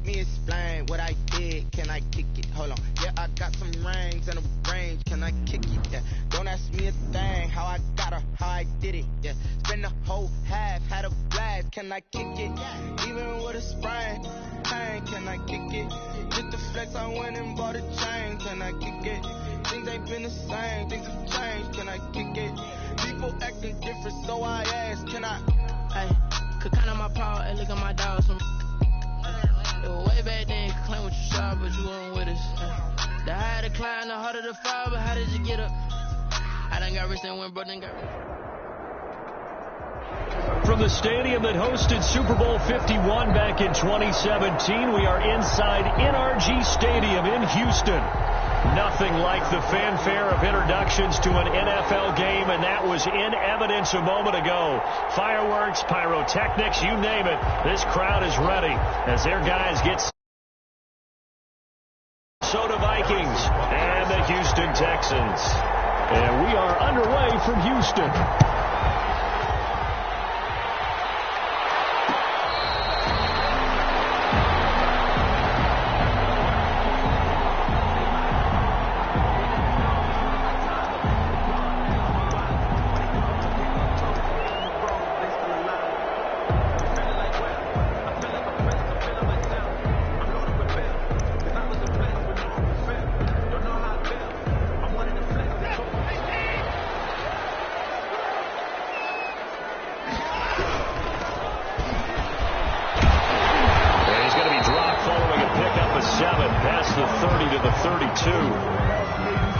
me explain what I did. Can I kick it? Hold on. Yeah, I got some rings and a range. Can I kick it? Yeah. Don't ask me a thing. How I got her, how I did it. Yeah. Spend the whole half, had a blast. Can I kick it? Even with a sprain. Can I kick it? Just the flex, I went and bought a chain. Can I kick it? Things ain't been the same. Things have changed. Can I kick it? People acting different, so I ask. Can I? Hey, could count on my power and look at my dogs. It was way back then, you could claim what you saw, but you weren't with us. The higher the climb, the harder the fall, but how did you get up? I done got rich and went, bro, done got rich. From the stadium that hosted Super Bowl 51 back in 2017, we are inside NRG Stadium in Houston. Nothing like the fanfare of introductions to an NFL game, and that was in evidence a moment ago. Fireworks, pyrotechnics, you name it. This crowd is ready as their guys get Minnesota Vikings and the Houston Texans. And we are underway from Houston.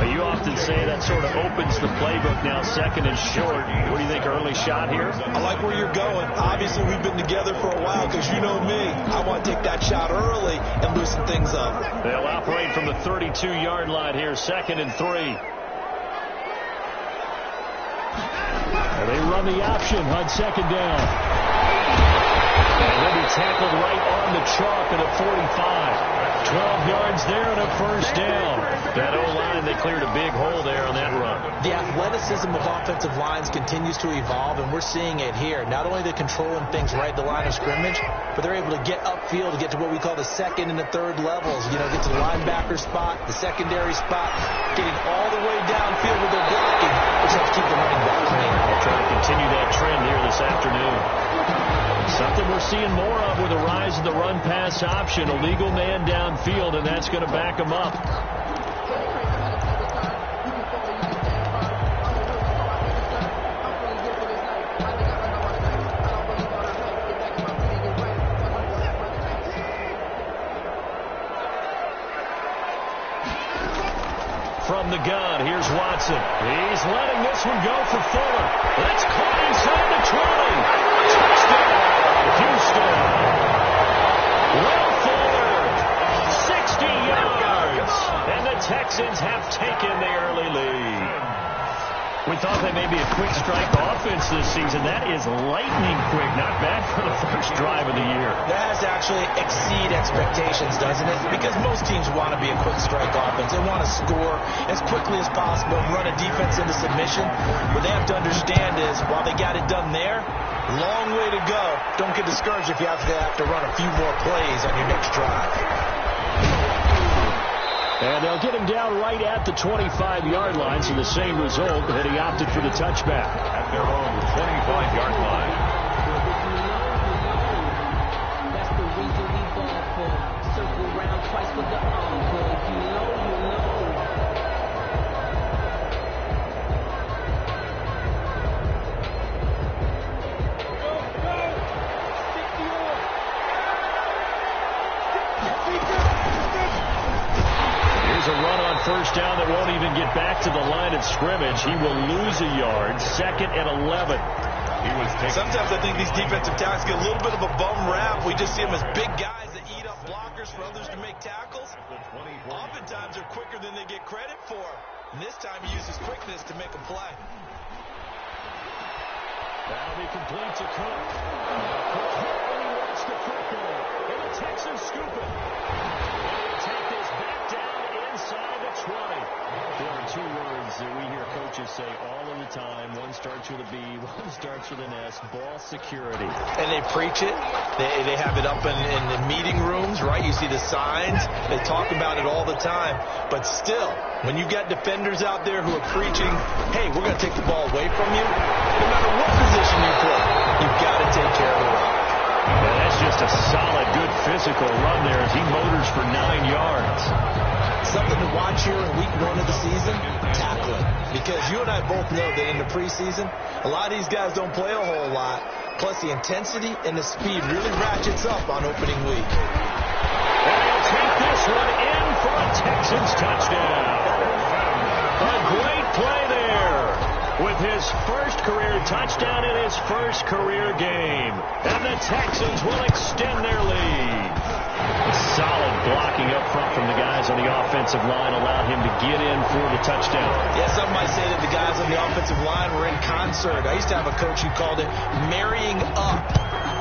You often say that sort of opens the playbook now, second and short. What do you think, early shot here? I like where you're going. Obviously, we've been together for a while because you know me. I want to take that shot early and loosen things up. They'll operate from the 32-yard line here, second and 3. And they run the option on second down. And they'll be tackled right on the chalk at a 45. 12 yards there and a first down. That O-line, they cleared a big hole there on that run. The athleticism of offensive lines continues to evolve, and we're seeing it here. Not only are they controlling things right at the line of scrimmage, but they're able to get upfield to get to what we call the second and the third levels. You know, get to the linebacker spot, the secondary spot, getting all the way downfield with their blocking, which helps keep the running back clean. They'll try to continue that trend here this afternoon. Something we're seeing more of with the rise of the run-pass option. A legal man downfield, and that's going to back him up. From the gun, here's Watson. He's letting this one go for Fuller. That's caught inside the 20. Touchdown, Houston. Will Fuller, 60 yards. And the Texans have taken the early lead. We thought they may be a quick strike offense this season. That is lightning quick. Not bad for the first drive of the year. That has to actually exceed expectations, doesn't it? Because most teams want to be a quick strike offense. They want to score as quickly as possible and run a defense into submission. What they have to understand is, while they got it done there, long way to go. Don't get discouraged if you have to run a few more plays on your next drive. And they'll get him down right at the 25-yard line, so the same result, but he opted for the touchback. At their own 25-yard line. That's the reason we ball for. Circle around twice with the encore. You know. A run on first down that won't even get back to the line of scrimmage. He will lose a yard. Second and 11. Sometimes I think these defensive tackles get a little bit of a bum rap. We just see them as big guys that eat up blockers for others to make tackles. Oftentimes they're quicker than they get credit for. And this time he uses quickness to make a play. That'll be complete to Cook. Cook hit when he wants the football. And the Texans scoop it. They'll take this back down inside the 20. There are two words that we hear coaches say all of the time. One starts with a B, one starts with an S, ball security. And they preach it. They have it up in the meeting rooms, right? You see the signs. They talk about it all the time. But still, when you got defenders out there who are preaching, hey, we're going to take the ball away from you, no matter what position you play, you've got to take care of the rock. And that's just a solid, good physical run there as he motors for 9 yards. Something to watch here in week 1 of the season, tackling. Because you and I both know that in the preseason, a lot of these guys don't play a whole lot. Plus the intensity and the speed really ratchets up on opening week. And he'll take this one in for a Texans touchdown. A great play there with his first career touchdown in his first career game. And the Texans will extend their lead. A solid blocking up front from the guys on the offensive line allowed him to get in for the touchdown. Yeah, some might say that the guys on the offensive line were in concert. I used to have a coach who called it marrying up,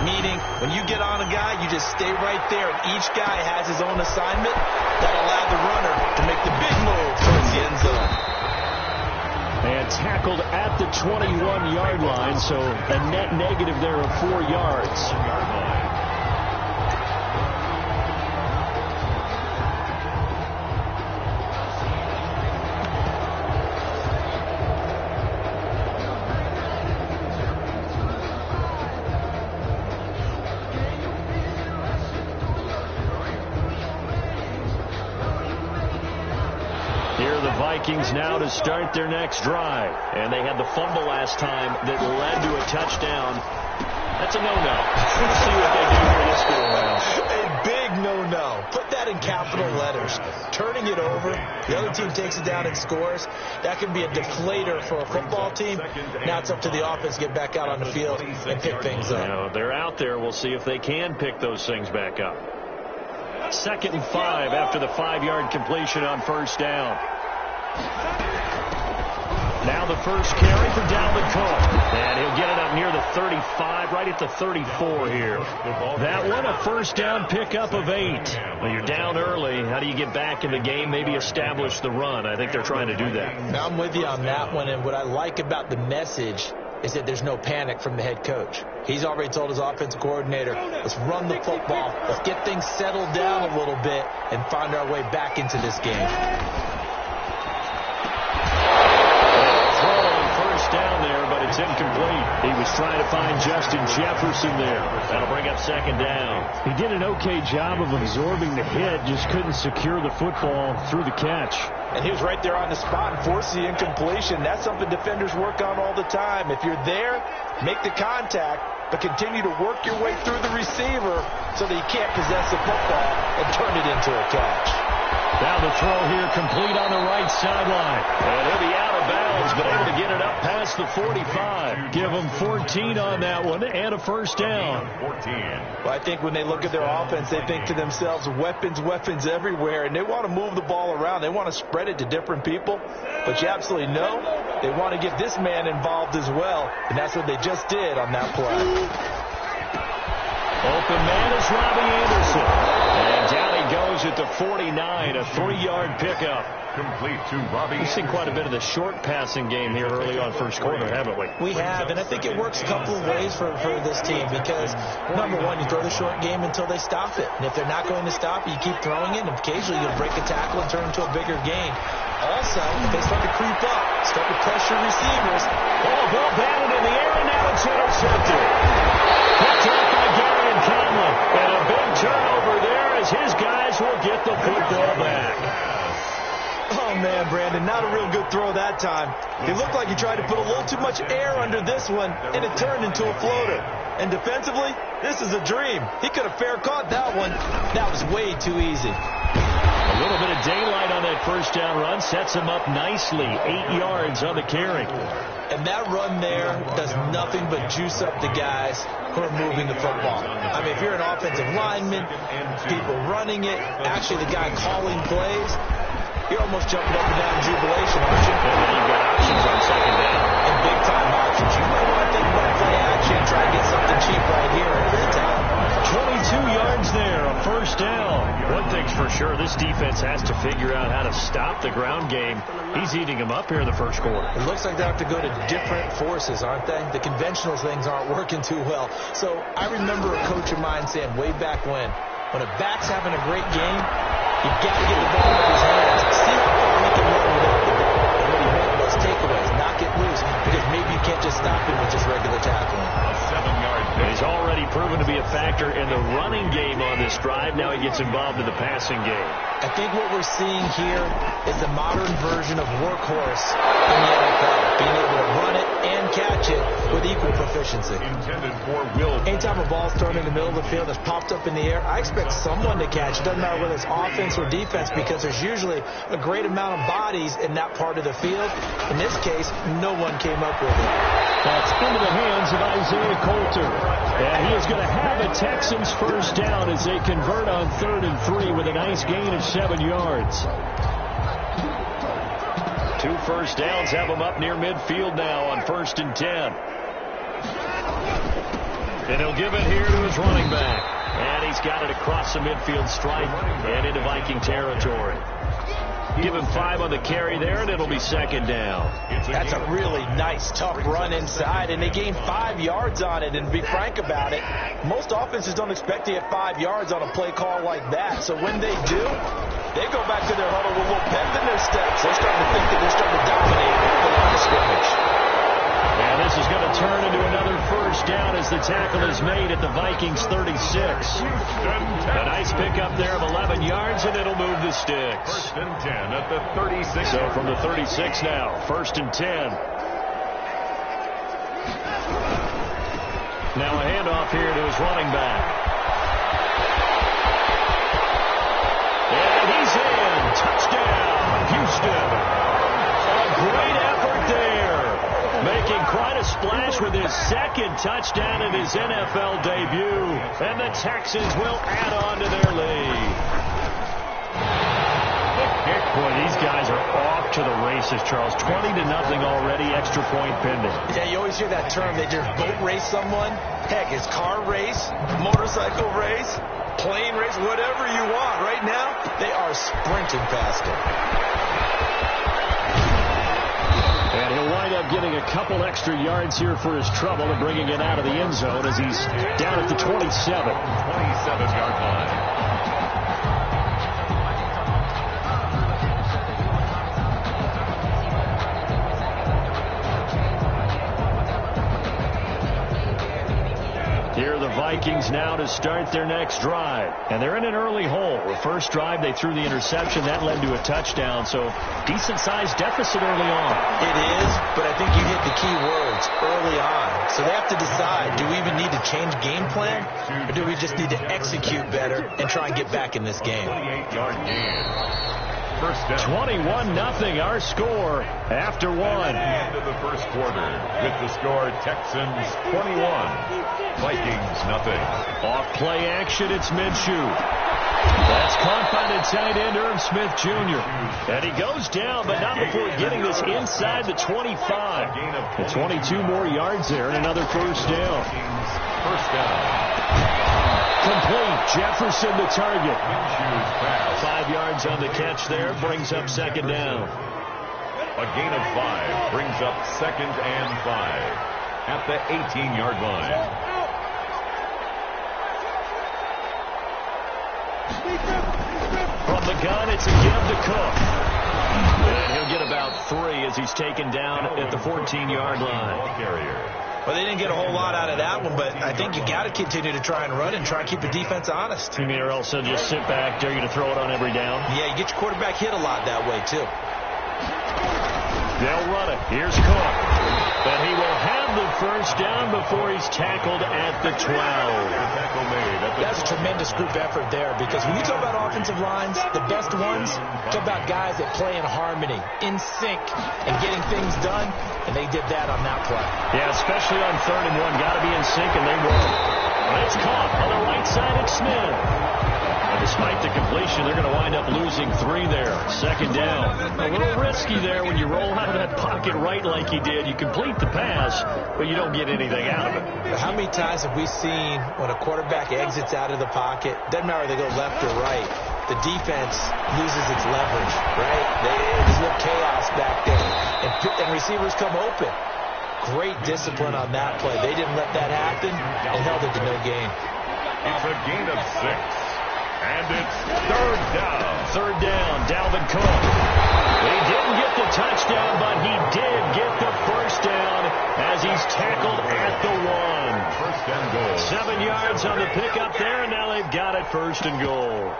meaning when you get on a guy, you just stay right there, and each guy has his own assignment that allowed the runner to make the big move towards the end zone. And tackled at the 21-yard line, so a net negative there of 4 yards. Vikings now to start their next drive. And they had the fumble last time that led to a touchdown. That's a no-no. Let's see what they do here this go around. A big no-no. Put that in capital letters. Turning it over, the other team takes it down and scores. That can be a deflator for a football team. Now it's up to the offense to get back out on the field and pick things up. Now, they're out there. We'll see if they can pick those things back up. 2nd and 5 after the 5-yard completion on first down. Now the first carry for Dalvin Cook. And he'll get it up near the 35, right at the 34 here. That one, a first down pickup of 8. Well, you're down early. How do you get back in the game, maybe establish the run? I think they're trying to do that. Now I'm with you on that one, and what I like about the message is that there's no panic from the head coach. He's already told his offensive coordinator, let's run the football, let's get things settled down a little bit, and find our way back into this game. Down there, but it's incomplete. He was trying to find Justin Jefferson there. That'll bring up 2nd down. He did an okay job of absorbing the hit, just couldn't secure the football through the catch. And he was right there on the spot and forced the incompletion. That's something defenders work on all the time. If you're there, make the contact, but continue to work your way through the receiver so that he can't possess the football and turn it into a catch. Now the throw here complete on the right sideline. And he'll be out of bounds, but able to get it up past the 45. Give them 14 on that one and a first down. Well, I think when they look at their offense, they think to themselves, weapons, weapons everywhere, and they want to move the ball around. They want to spread it to different people. But you absolutely know they want to get this man involved as well, and that's what they just did on that play. Open man is Robbie Anderson. And down he goes at the 49, a 3-yard pickup. Complete to Robbie. We've seen quite a bit of the short passing game here early on first quarter, haven't we? We have, and I think it works a couple of ways for this team because, number one, you throw the short game until they stop it. And if they're not going to stop it, you keep throwing it, and occasionally you'll break a tackle and turn it into a bigger gain. Also, if they start to creep up, start to pressure receivers. Oh, ball batted in the air, and now it's intercepted. Picked up by Gary and Conley. And a big turnover there as his guys will get the football back. Oh, man, Brandon, not a real good throw that time. It looked like he tried to put a little too much air under this one, and it turned into a floater. And defensively, this is a dream. He could have fair caught that one. That was way too easy. A little bit of daylight on that first down run sets him up nicely. 8 yards on the carry. And that run there does nothing but juice up the guys who are moving the football. I mean, if you're an offensive lineman, people running it, actually the guy calling plays, you're almost jumping up and down in jubilation, aren't you? And then you've got options on 2nd down. And big-time options. You might want to think about play action and try to get something cheap right here. 22 yards there, a first down. One thing's for sure, this defense has to figure out how to stop the ground game. He's eating them up here in the first quarter. It looks like they have to go to different forces, aren't they? The conventional things aren't working too well. So I remember a coach of mine saying way back when a back's having a great game, you've got to get the ball out of his hands. See how far he can run without the ball. And what he meant was takeaways, knock it loose, because maybe you can't just stop him with just regular tackling. A 7-yard pick. He's already proven to be a factor in the running game on this drive. Now he gets involved in the passing game. I think what we're seeing here is the modern version of workhorse in the NFL, being able to run it and catch it with equal proficiency. Intended for Will. Anytime a ball's thrown in the middle of the field that's popped up in the air, I expect someone to catch. It doesn't matter whether it's offense or defense, because there's usually a great amount of bodies in that part of the field. In this case, no one came up with it. That's into the hands of Isaiah Coulter. And he is going to have a Texans first down as they convert on 3rd and 3 with a nice gain of 7 yards. 2 first downs have him up near midfield now on 1st and 10. And he'll give it here to his running back. And he's got it across the midfield stripe and into Viking territory. Give him 5 on the carry there, and it'll be 2nd down. That's a really nice, tough run inside, and they gained 5 yards on it. And to be frank about it, most offenses don't expect to get 5 yards on a play call like that. So when they do, they go back to their huddle with a little pep in their steps. They're starting to think that they're starting to dominate the line of scrimmage. And this is going to turn into another first down as the tackle is made at the Vikings 36. A nice pickup there of 11 yards, and it'll move the sticks. 1st and 10 at the 36. So from the 36 now, 1st and 10. Now a handoff here to his running back. And he's in. Touchdown, Houston. A great effort there. Making quite a splash with his 2nd touchdown in his NFL debut. And the Texans will add on to their lead. Boy, these guys are off to the races, Charles. 20-0 already, extra point pending. Yeah, you always hear that term. They just boat race someone. Heck, it's car race, motorcycle race, plane race, whatever you want. Right now, they are sprinting past it. And he'll wind up getting a couple extra yards here for his trouble and bringing it out of the end zone as he's down at the 27. 27-yard line. Here are the Vikings now to start their next drive. And they're in an early hole. The first drive, they threw the interception. That led to a touchdown. So decent-sized deficit early on. It is, but I think you hit the key words early on. So they have to decide, do we even need to change game plan? Or do we just need to execute better and try and get back in this game? 28-yard gain. First down. 21-0 our score after 1. End of the first quarter with the score Texans 21, Vikings nothing. Off play action, it's Minshew. That's caught by the tight end, Irv Smith Jr. And he goes down, but not before getting this inside the 25. And 22 more yards there and another first down. First down. Complete. Jefferson the target. Minshew's pass. 5 yards on the catch there. Brings up 2nd down. A gain of 5 brings up 2nd and 5 at the 18-yard line. From the gun, it's a give to Cook. And he'll get about 3 as he's taken down at the 14-yard line. Carrier. Well, they didn't get a whole lot out of that one, but I think you got to continue to try and run and try and keep the defense honest. You mean, or else they'll just sit back, dare you to throw it on every down? Yeah, you get your quarterback hit a lot that way, too. They'll run it. Here's Cook. And he will have the first down before he's tackled at the 12. That's a tremendous group effort there, because when you talk about offensive lines, the best ones, talk about guys that play in harmony, in sync, and getting things done, and they did that on that play. Yeah, especially on 3rd and 1. Got to be in sync, and they were. That's caught on the right side of Smith. And despite the completion, they're going to wind up losing 3 there. 2nd down. A little risky there when you roll out of that pocket right like he did. You complete the pass, but you don't get anything out of it. But how many times have we seen when a quarterback exits out of the pocket, doesn't matter if they go left or right, the defense loses its leverage, right? There's no chaos back there, and receivers come open. Great discipline on that play. They didn't let that happen and held it to no gain. It's a gain of 6. And it's third down. Third down, Dalvin Cook. He didn't get the touchdown, but he did get the first down as he's tackled at the 1. First and goal. 7 yards on the pickup there, and now they've got it first and goal.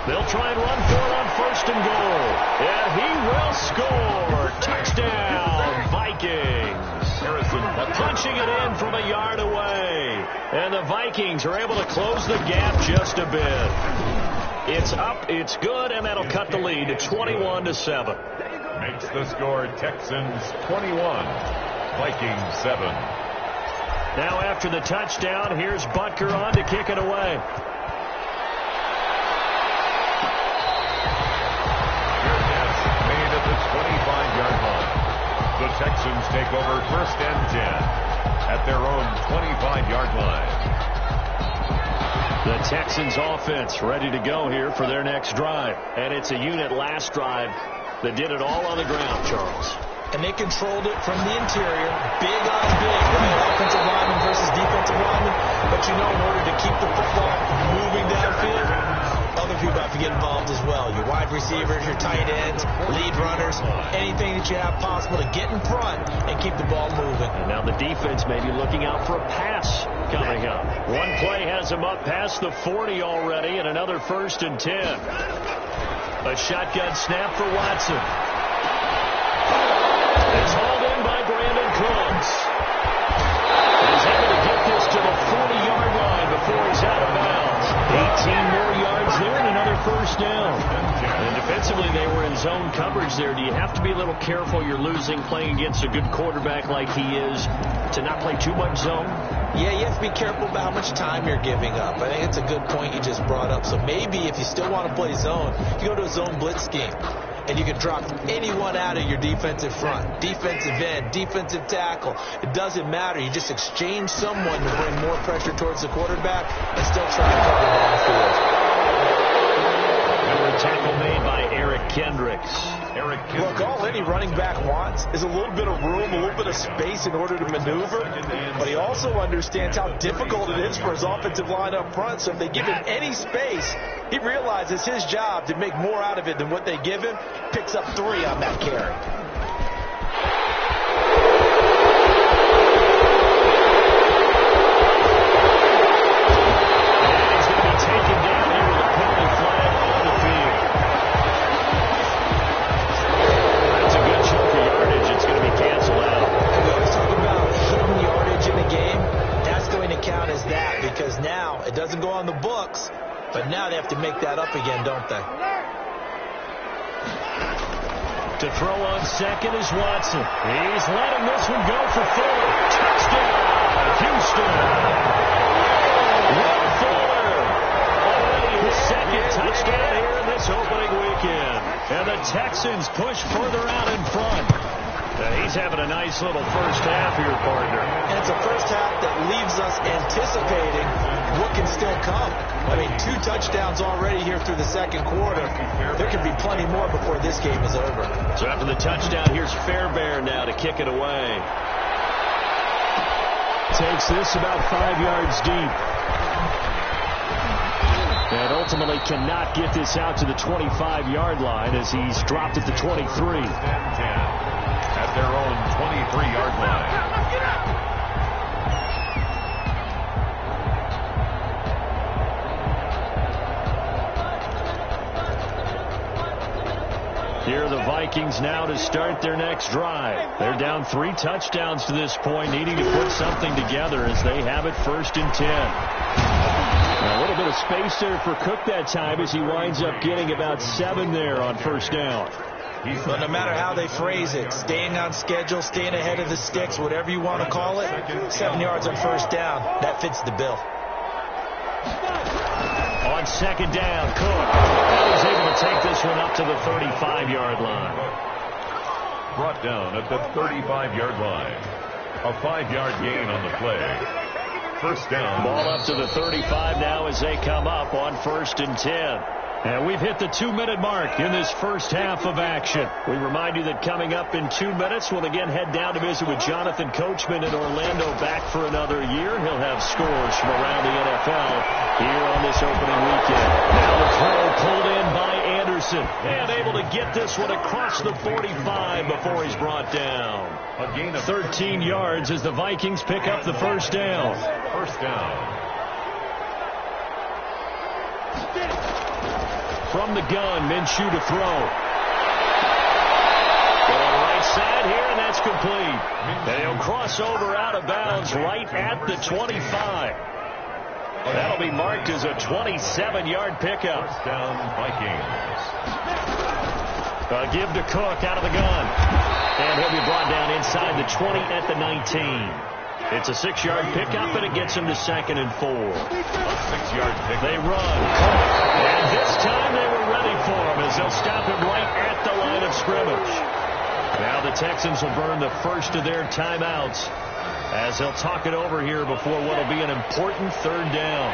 They'll try and run for it on first and goal. And he will score. Touchdown, Vikings. Harrison punching it in from a yard away. And the Vikings are able to close the gap just a bit. It's up, it's good, and that'll cut the lead to 21-7. Makes the score Texans 21, Vikings 7. Now after the touchdown, here's Butker on to kick it away. At the 25-yard line. The Texans take over first and 10 at their own 25-yard line. The Texans offense ready to go here for their next drive. And it's a unit last drive that did it all on the ground, Charles. And they controlled it from the interior. Big on big, right? Offensive lineman versus defensive lineman. But you know, in order to keep the football moving downfield, other people have to get involved as well. Your wide receivers, your tight ends, lead runners, anything that you have possible to get in front and keep the ball moving. And now the defense may be looking out for a pass coming up. One play has them up past the 40 already, and another first and 10. A shotgun snap for Watson. It's hauled in by Brandon Cooks. He's able to get this to the 40-yard line before he's out of bounds. 18 more yards there and another first down. And defensively, they were in zone coverage there. Do you have to be a little careful? You're losing playing against a good quarterback like he is to not play too much zone? Yeah, you have to be careful about how much time you're giving up. I think it's a good point you just brought up. So maybe if you still want to play zone, you go to a zone blitz scheme. And you can drop anyone out of your defensive front, defensive end, defensive tackle. It doesn't matter. You just exchange someone to bring more pressure towards the quarterback and still try to cover downfield. Tackle made by Eric Kendricks. Look, all any running back wants is a little bit of room, a little bit of space in order to maneuver. But he also understands how difficult it is for his offensive line up front. So if they give him any space, he realizes his job to make more out of it than what they give him. Picks up 3 on that carry. It doesn't go on the books, but now they have to make that up again, don't they? To throw on second is Watson. He's letting this one go for Fuller. Touchdown, Houston. Will Fuller. Already his second touchdown here in this opening weekend. And the Texans push further out in front. He's having a nice little first half here, partner. And it's a first half that leaves us anticipating what can still come. I mean, 2 touchdowns already here through the second quarter. There could be plenty more before this game is over. So after the touchdown, here's Fairbairn now to kick it away. Takes this about 5 yards deep. And ultimately cannot get this out to the 25-yard line as he's dropped at the 23. At their own 23-yard line. Here are the Vikings now to start their next drive. They're down 3 touchdowns to this point, needing to put something together as they have it first and 10. A little bit of space there for Cook that time as he winds up getting about 7 there on first down. But no matter how they phrase it, staying on schedule, staying ahead of the sticks, whatever you want to call it, 7 yards on first down, that fits the bill. On it's second down. Cook. Now he's able to take this one up to the 35-yard line. Brought down at the 35-yard line. A 5-yard gain on the play. First down. Ball up to the 35 now as they come up on 1st and 10. And we've hit the 2-minute mark in this first half of action. We remind you that coming up in 2 minutes, we'll again head down to visit with Jonathan Coachman in Orlando, back for another year. He'll have scores from around the NFL here on this opening weekend. Now the throw pulled in by Anderson, and able to get this one across the 45 before he's brought down. A gain of 13 yards as the Vikings pick up the first down. First down. From the gun, Minshew to throw. Going right side here, and that's complete. And he'll cross over out of bounds right at the 25. That'll be marked as a 27-yard pickup. First down, Vikings. A give to Cook out of the gun. And he'll be brought down inside the 20 at the 19. It's a 6-yard pickup, and it gets him to 2nd and 4. A 6-yard pickup. They run. And this time they were ready for him as they'll stop him right at the line of scrimmage. Now the Texans will burn the first of their timeouts as they'll talk it over here before what will be an important 3rd down.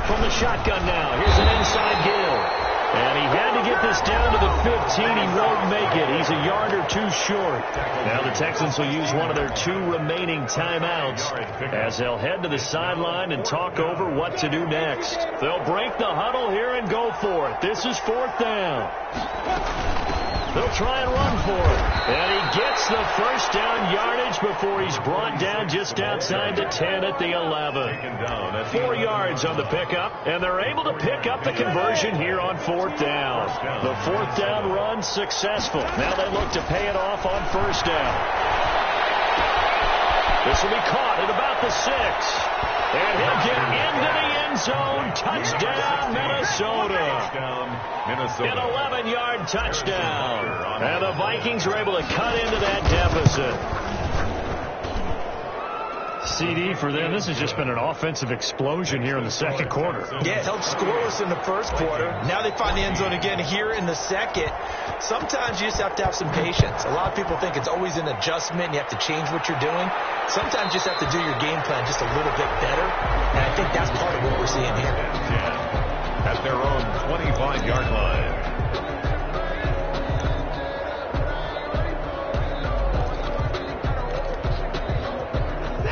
From the shotgun now, here's an inside give. And he had to get this down to the 15. He won't make it. He's a yard or 2 short. Now the Texans will use one of their 2 remaining timeouts as they'll head to the sideline and talk over what to do next. They'll break the huddle here and go for it. This is 4th down. They'll try and run for it. And he gets the first down yardage before he's brought down just outside the 10 at the 11. 4 yards on the pickup, and they're able to pick up the conversion here on 4th down. The 4th down run successful. Now they look to pay it off on 1st down. This will be caught at about the 6. And he'll get into the end zone. Touchdown, Minnesota. An 11-yard touchdown. And the Vikings are able to cut into that deficit. CD for them. This has just been an offensive explosion here in the 2nd quarter. Yeah, it helped scoreless in the 1st quarter. Now they find the end zone again here in the 2nd. Sometimes you just have to have some patience. A lot of people think it's always an adjustment. You have to change what you're doing. Sometimes you just have to do your game plan just a little bit better. And I think that's part of what we're seeing here. At their own 25-yard line.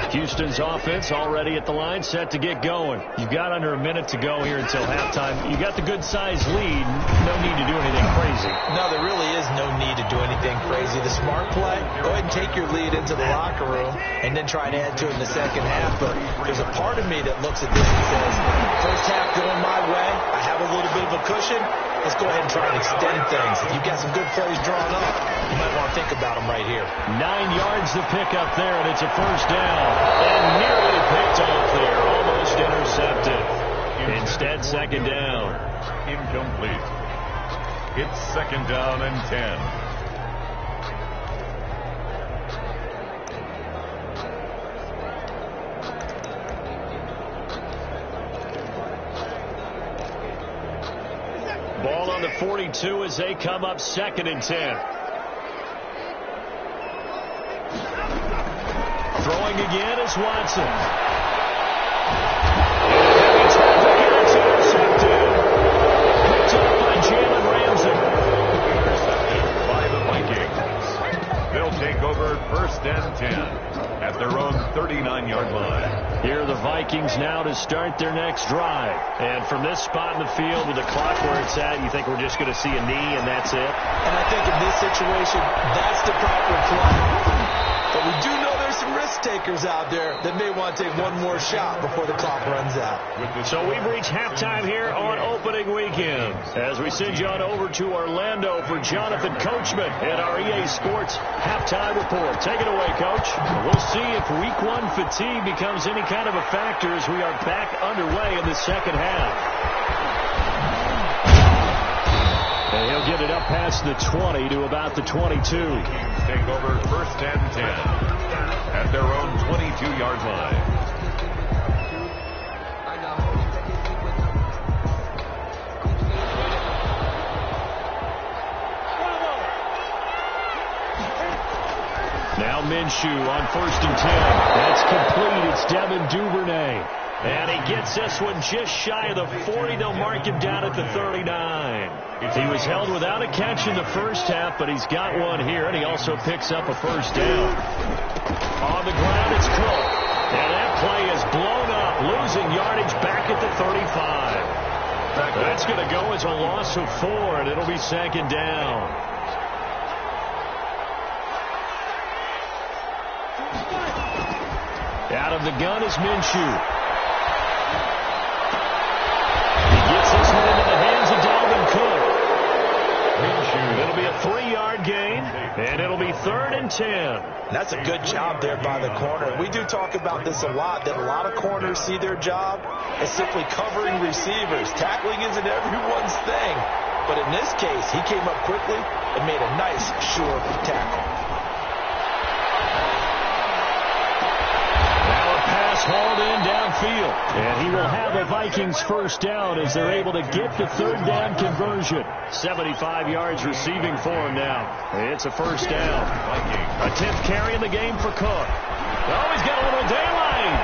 Houston's offense already at the line, set to get going. You've got under a minute to go here until halftime. You got the good-sized lead. No need to do anything crazy. No, there really is no need to do anything crazy. The smart play, go ahead and take your lead into the locker room and then try to add to it in the 2nd half. But there's a part of me that looks at this and says, first half going my way, I have a little bit of a cushion. Let's go ahead and try and extend things. If you've got some good plays drawn up, you might want to think about them right here. 9 yards to pick up there, and it's a 1st down. And nearly picked off there, almost intercepted. Instead, 2nd down. Incomplete. It's 2nd down and 10. Ball on the 42 as they come up 2nd and 10. Throwing again is Watson. Heavy traffic, and it's intercepted. Picked up by Jalen Ramsey. Intercepted by the Vikings. They'll take over 1st and 10 at their own 39-yard line. Here are the Vikings now to start their next drive. And from this spot in the field with the clock where it's at, you think we're just going to see a knee and that's it? And I think in this situation, that's the proper play. But we do know there's some risk takers out there that may want to take one more shot before the clock runs out. So we've reached halftime here on opening weekend as we send you on over to Orlando for Jonathan Coachman at our EA Sports halftime report. Take it away, Coach. We'll see if week 1 fatigue becomes any kind of a factor as we are back underway in the 2nd half. And he'll get it up past the 20 to about the 22. Take over 1st and 10 at their own 22-yard line. Now Minshew on 1st and 10. That's complete. It's Devin Duvernay. And he gets this one just shy of the 40. They'll mark him down at the 39. He was held without a catch in the first half, but he's got one here, and he also picks up a first down. On the ground, it's Cook. And that play is blown up, losing yardage back at the 35. That's going to go as a loss of 4, and it'll be 2nd down. Out of the gun is Minshew. Gets this one into the hands of Dalvin Cook. It'll be a 3-yard gain, and it'll be 3rd and 10. That's a good job there by the corner. We do talk about this a lot, that a lot of corners see their job as simply covering receivers. Tackling isn't everyone's thing. But in this case, he came up quickly and made a nice, sure tackle. Hauled in downfield. And he will have a Vikings first down as they're able to get the 3rd down conversion. 75 yards receiving for him now. It's a first down. A 10th carry in the game for Cook. Oh, he's got a little daylight.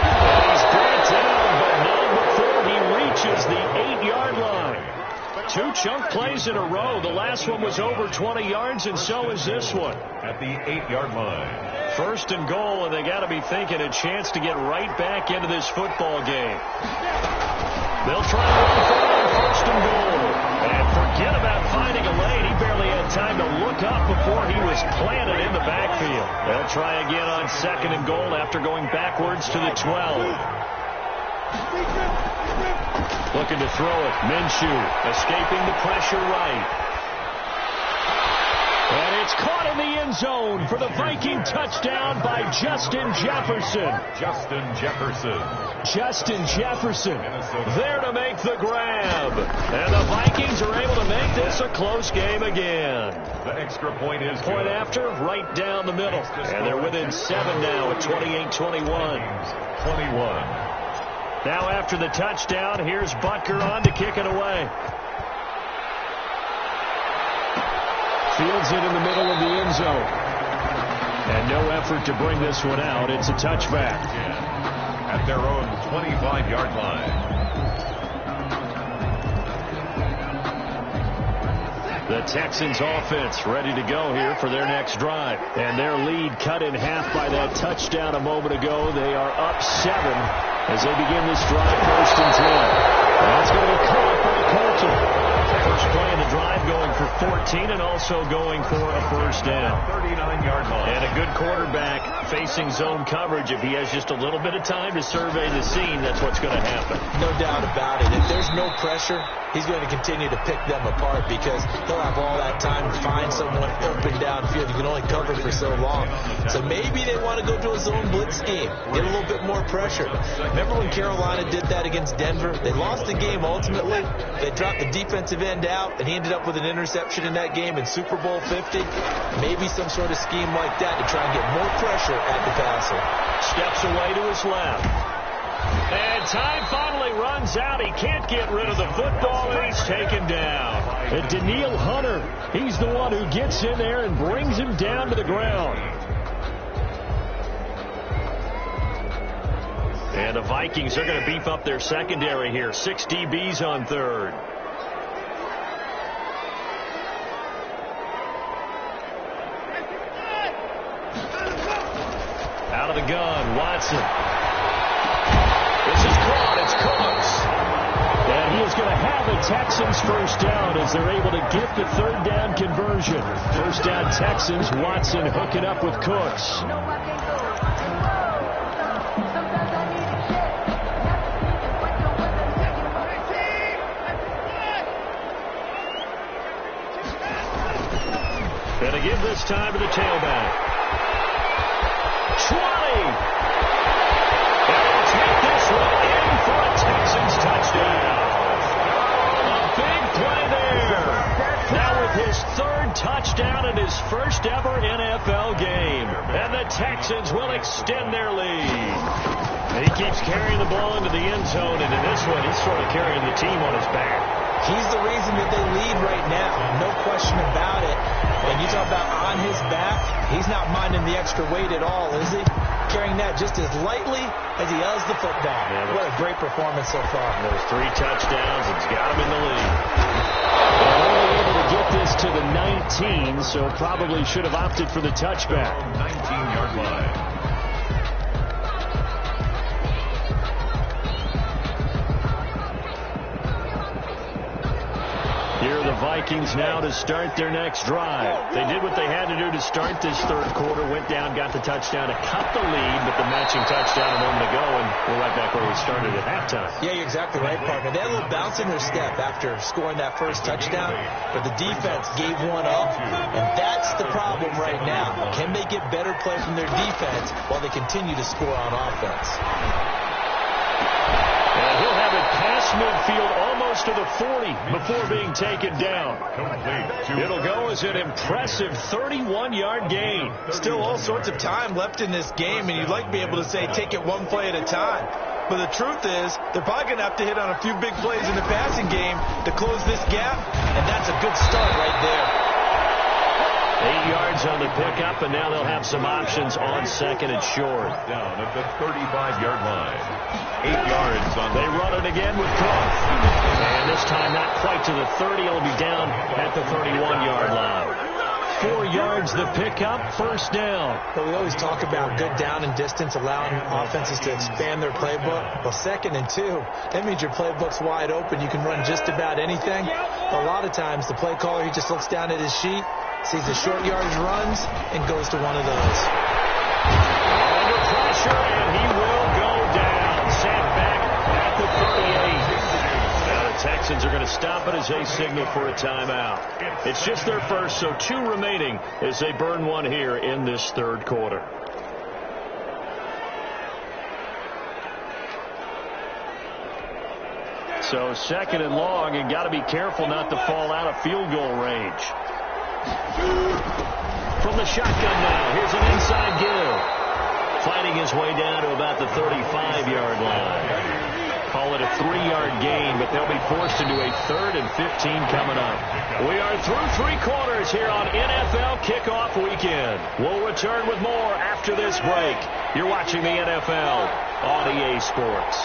And he's brought down, but not before he reaches the 8-yard line. 2 chunk plays in a row. The last one was over 20 yards, and so is this one. At the 8-yard line. 1st and goal, and they got to be thinking a chance to get right back into this football game. They'll try to run for it on 1st and goal. And forget about finding a lane. He barely had time to look up before he was planted in the backfield. They'll try again on 2nd and goal after going backwards to the 12. Looking to throw it. Minshew escaping the pressure right. And it's caught in the end zone for the Viking touchdown by Justin Jefferson. Justin Jefferson. Justin Jefferson there to make the grab. And the Vikings are able to make this a close game again. The extra point is point after, right down the middle. And they're within 7 now at 28-21. 21. Now after the touchdown, here's Butker on to kick it away. Fields it in the middle of the end zone. And no effort to bring this one out. It's a touchback. At their own 25-yard line. The Texans offense ready to go here for their next drive. And their lead cut in half by that touchdown a moment ago. They are up 7 as they begin this drive, 1st and 10. That's going to be caught by Colton. First play of the drive going for 14 and also going for a first down. 39-yard line. And a good quarterback facing zone coverage. If he has just a little bit of time to survey the scene, that's what's going to happen. No doubt about it. If there's no pressure, he's going to continue to pick them apart because he'll have all that time to find someone open downfield. You can only cover for so long. So maybe they want to go to a zone blitz scheme, get a little bit more pressure. Remember when Carolina did that against Denver? They lost the game ultimately. They dropped the defensive end out, and he ended up with an interception in that game in Super Bowl 50. Maybe some sort of scheme like that to try and get more pressure at the passer. Steps away to his left. And time finally runs out. He can't get rid of the football, and he's taken down. And Daniil Hunter, he's the one who gets in there and brings him down to the ground. And the Vikings are going to beef up their secondary here. 6 DBs on 3rd. Out of the gun, Watson. This is caught. It's Cooks. And he is going to have the Texans first down as they're able to get the 3rd down conversion. First down Texans. Watson hooking up with Cooks. And to give this time to the tailback. 20. They'll take this one in for a Texans touchdown. A big play there. Now with his 3rd touchdown in his first ever NFL game. And the Texans will extend their lead. He keeps carrying the ball into the end zone, and in this one, he's sort of carrying the team on his back. He's the reason that they lead right now. No question about it. And you talk about on his back, he's not minding the extra weight at all, is he? Carrying that just as lightly as he does the football. Yeah, what a great performance so far. Those 3 touchdowns, it's got him in the lead. They're only able to get this to the 19, so probably should have opted for the touchback. 19-yard line. Here are the Vikings now to start their next drive. They did what they had to do to start this third quarter, went down, got the touchdown to cut the lead, but the matching touchdown a moment ago, and we're right back where we started at halftime. Yeah, you're exactly right, partner. They had a little bounce in their step after scoring that first touchdown, but the defense gave one up, and that's the problem right now. Can they get better play from their defense while they continue to score on offense? And he'll have it past midfield almost to the 40 before being taken down. It'll go as an impressive 31-yard gain. Still all sorts of time left in this game, and you'd like to be able to say take it one play at a time. But the truth is, they're probably going to have to hit on a few big plays in the passing game to close this gap, and that's a good start right there. 8 yards on the pickup, and now they'll have some options on second and short. Down at the 35-yard line. 8 yards on. They run it again with Cook. And this time not quite to the 30. It'll be down at the 31-yard line. 4 yards the pickup, first down. But we always talk about good down and distance, allowing offenses to expand their playbook. Well, 2nd and 2, that means your playbook's wide open. You can run just about anything. A lot of times the play caller, he just looks down at his sheet, sees the short yardage runs, and goes to one of those. Under pressure, and he will go down. Sent back at the 38. Now the Texans are going to stop it as they signal for a timeout. It's just their first, so 2 remaining as they burn one here in this third quarter. So 2nd and long, and got to be careful not to fall out of field goal range. From the shotgun now, here's an inside give. Fighting his way down to about the 35-yard line. Call it a 3-yard gain, but they'll be forced into a 3rd and 15 coming up. We are through 3 quarters here on NFL Kickoff Weekend. We'll return with more after this break. You're watching the NFL on EA Sports.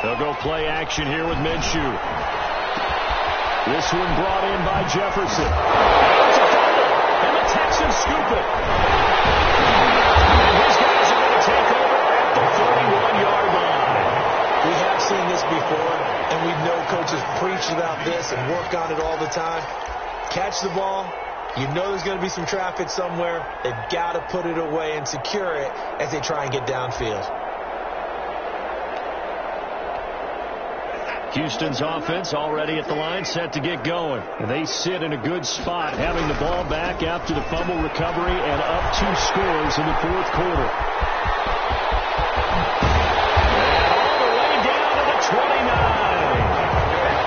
They'll go play action here with Minshew. This one brought in by Jefferson. It's a fumble, and the Texans scoop it. And his guys are going to take over at the 41-yard line. We have seen this before, and we know coaches preach about this and work on it all the time. Catch the ball. You know there's going to be some traffic somewhere. They've got to put it away and secure it as they try and get downfield. Houston's offense already at the line, set to get going. And they sit in a good spot, having the ball back after the fumble recovery and up 2 scores in the fourth quarter. And all the way down to the 29.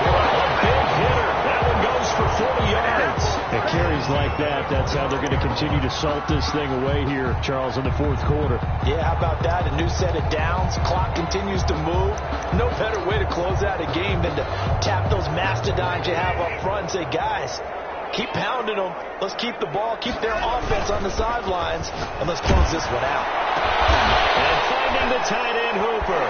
A big hitter. That one goes for 40 yards. And carries like that, that's how they're going to continue to salt this thing away here, Charles, in the fourth quarter. Yeah, how about that? A new set of downs. Clock continues to move. No better way to close out a game than to tap those mastodons you have up front and say, guys, keep pounding them. Let's keep the ball, keep their offense on the sidelines, and let's close this one out. And finding the tight end, Hooper.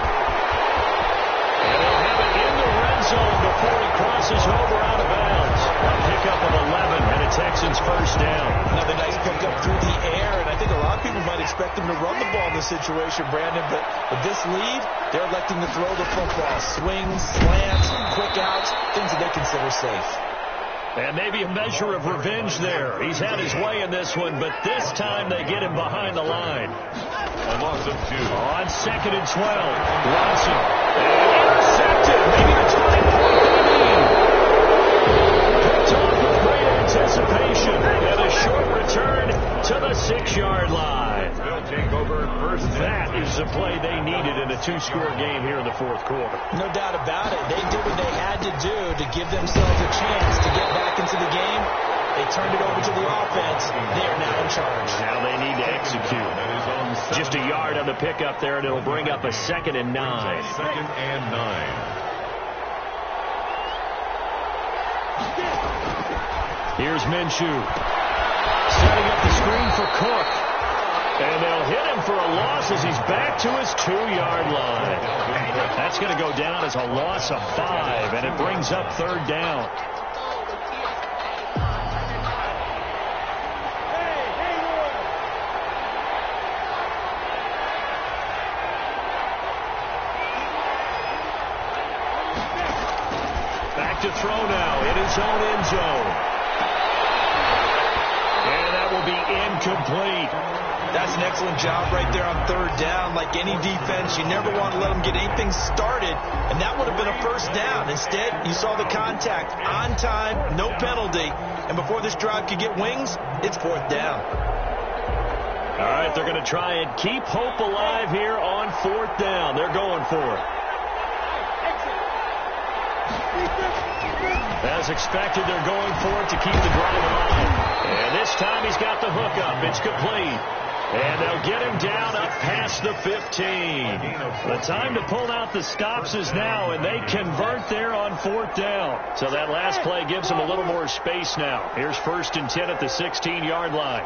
And they'll have it in the red zone before he crosses over out of bounds. A pickup of 11 and a Texans first down. Another nice pickup through the air, and I think a lot of people might expect them to run the ball in this situation, Brandon, but with this lead, they're electing to throw the football. Swings, slants, quick outs, things that they consider safe. And maybe a measure of revenge there. He's had his way in this one, but this time they get him behind the line. A loss of 2. On 2nd and 12, Watson. Intercepted. Maybe a 20-point lead. Picked off with great anticipation. And a short return to the 6-yard line. They'll take over first. That is the play they needed in a 2-score game here in the fourth quarter. No doubt about it. They did what they had to do to give themselves a chance to get back into the game. They turned it over to the offense. They are now in charge. Now they need to execute. Just a yard on the pickup there, and it'll bring up a 2nd and 9. 2nd and 9. Here's Minshew. Setting up the screen for Cook. And they'll hit him for a loss as he's back to his 2-yard line. That's going to go down as a loss of 5, and it brings up 3rd down. Back to throw now in his own end zone. And that will be incomplete. That's an excellent job right there on 3rd down. Like any defense, you never want to let them get anything started, and that would have been a 1st down. Instead, you saw the contact on time, no penalty, and before this drive could get wings, it's 4th down. All right, they're going to try and keep hope alive here on 4th down. They're going for it. As expected, they're going for it to keep the drive alive. And this time he's got the hook up. It's complete. And they'll get him down up past the 15. The time to pull out the stops is now, and they convert there on 4th down. So that last play gives them a little more space now. Here's 1st and 10 at the 16-yard line.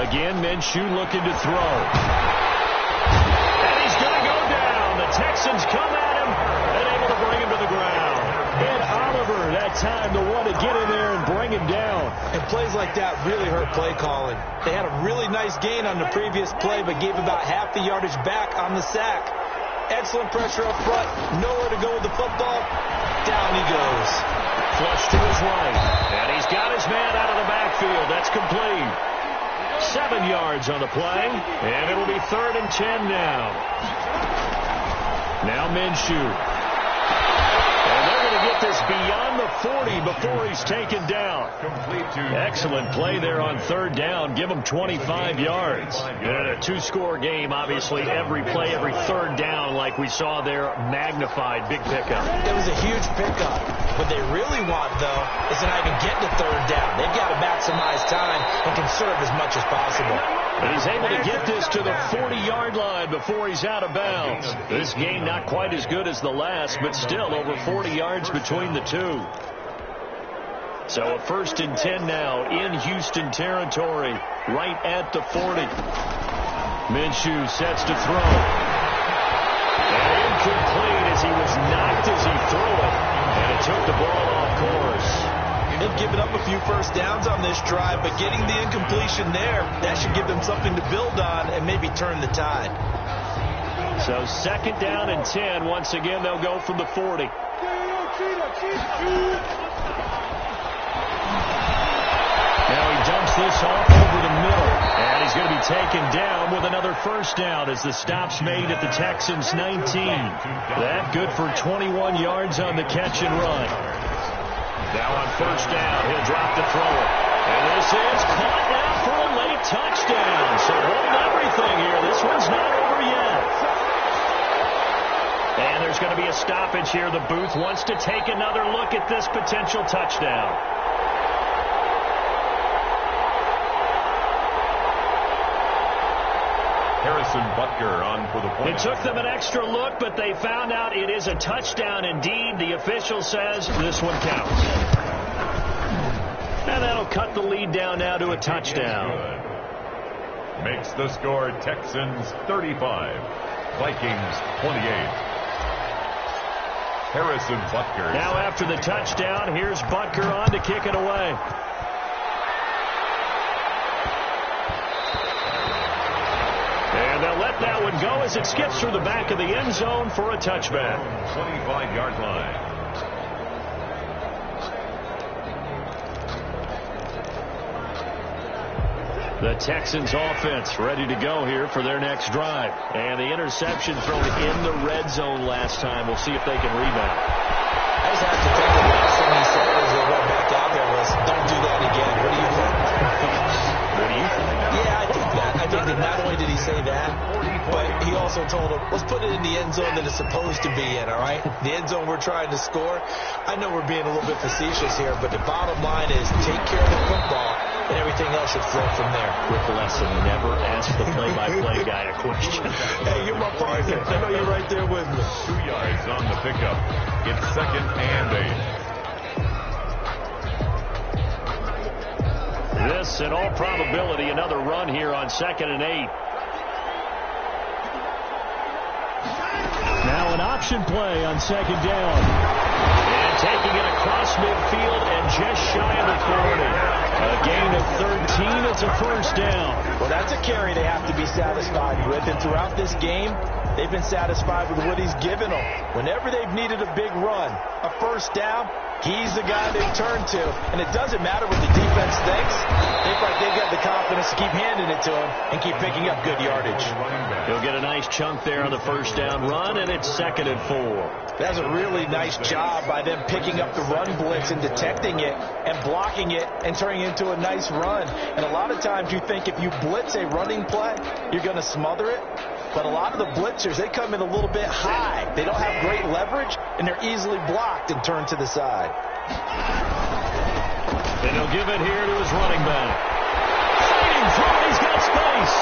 Again, Minshew looking to throw. And he's going to go down. The Texans come at him and able to bring him to the ground. And Oliver, that time, the one to get in there and bring him down. And plays like that really hurt play calling. They had a really nice gain on the previous play, but gave about half the yardage back on the sack. Excellent pressure up front. Nowhere to go with the football. Down he goes. Flush to his right. And he's got his man out of the backfield. That's complete. 7 yards on the play. And it'll be 3rd and 10 now. Now Minshew. And they're going to get this beyond the 40 before he's taken down. Excellent play there on 3rd down. Give him 25 yards. And a 2-score game, obviously, every play, every 3rd down, like we saw there, magnified. Big pickup. It was a huge pickup. What they really want, though, is to not even get to 3rd down. They've got to maximize time and conserve as much as possible. But he's able to get this to the 40-yard line before he's out of bounds. This game not quite as good as the last, but still over 40 yards between the two. So a 1st and 10 now in Houston territory, right at the 40. Minshew sets to throw. And incomplete as he was knocked as he threw it. And it took the ball off course. They've given up a few 1st downs on this drive, but getting the incompletion there, that should give them something to build on and maybe turn the tide. So 2nd down and 10. Once again, they'll go from the 40. Now he dumps this off over the middle. And he's going to be taken down with another 1st down as the stop's made at the Texans' 19. That good for 21 yards on the catch and run. Now on 1st down, he'll drop the thrower. And this is caught now for a late touchdown. So holding everything here. This one's not over yet. And there's going to be a stoppage here. The booth wants to take another look at this potential touchdown. Harrison Butker on for the point. It took them an extra look, but they found out it is a touchdown indeed. The official says this one counts. And that'll cut the lead down now to a touchdown. Makes the score Texans 35, Vikings 28. Harrison Butker. Now after the touchdown, here's Butker on to kick it away. And they'll let that one go as it skips through the back of the end zone for a touchback. 25-yard line. The Texans offense ready to go here for their next drive. And the interception thrown in the red zone last time. We'll see if they can rebound. I just have to think the last thing he said as they went back out there was, don't do that again. What do you think? What do you think? Yeah, I think that. I think that not only did he say that, but he also told him, let's put it in the end zone that it's supposed to be in, all right? The end zone we're trying to score. I know we're being a little bit facetious here, but the bottom line is take care of the football, and everything else should flow from there. Quick lesson, never ask the play-by-play guy a question. Hey, you're my partner. I know you're right there with me. 2 yards on the pickup. It's 2nd and 8. This, in all probability, another run here on 2nd and 8. Now an option play on 2nd down. And taking it across midfield and just shy of the 40. A gain of 13. It's a first down. Well, that's a carry they have to be satisfied with. And throughout this game, they've been satisfied with what he's given them. Whenever they've needed a big run, a first down, he's the guy they turn to. And it doesn't matter what the defense thinks. They've got the confidence to keep handing it to him and keep picking up good yardage. He'll get a nice chunk there on the first down run, and it's 2nd and 4. That's a really nice job by them picking up the run blitz and detecting it and blocking it and turning it into a nice run. And a lot of times you think if you blitz a running play, you're going to smother it. But a lot of the blitzers, they come in a little bit high. They don't have great leverage, and they're easily blocked and turned to the side. And he'll give it here to his running back. Fighting through, he's got space.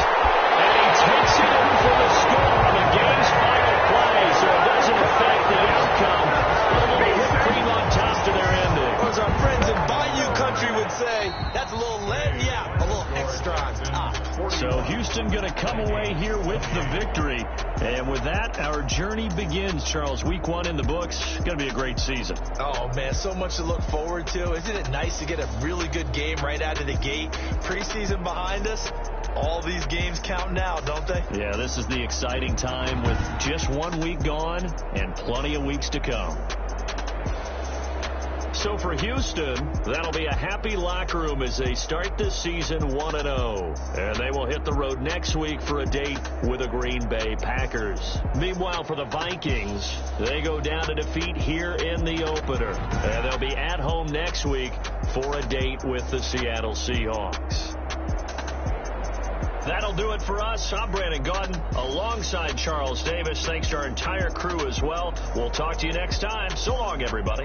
And he takes it in for the score on the game's final play, so it doesn't affect the outcome. A little whipped cream on top to their ending. Or as our friends in Bayou Country would say, that's a little lagniappe, a little extra on top. So Houston going to come away here with the victory. And with that, our journey begins, Charles. Week 1 in the books. Going to be a great season. Oh, man, so much to look forward to. Isn't it nice to get a really good game right out of the gate? Preseason behind us. All these games count now, don't they? Yeah, this is the exciting time with just 1 week gone and plenty of weeks to come. So for Houston, that'll be a happy locker room as they start this season 1-0. And they will hit the road next week for a date with the Green Bay Packers. Meanwhile, for the Vikings, they go down to defeat here in the opener. And they'll be at home next week for a date with the Seattle Seahawks. That'll do it for us. I'm Brandon Gaudin alongside Charles Davis. Thanks to our entire crew as well. We'll talk to you next time. So long, everybody.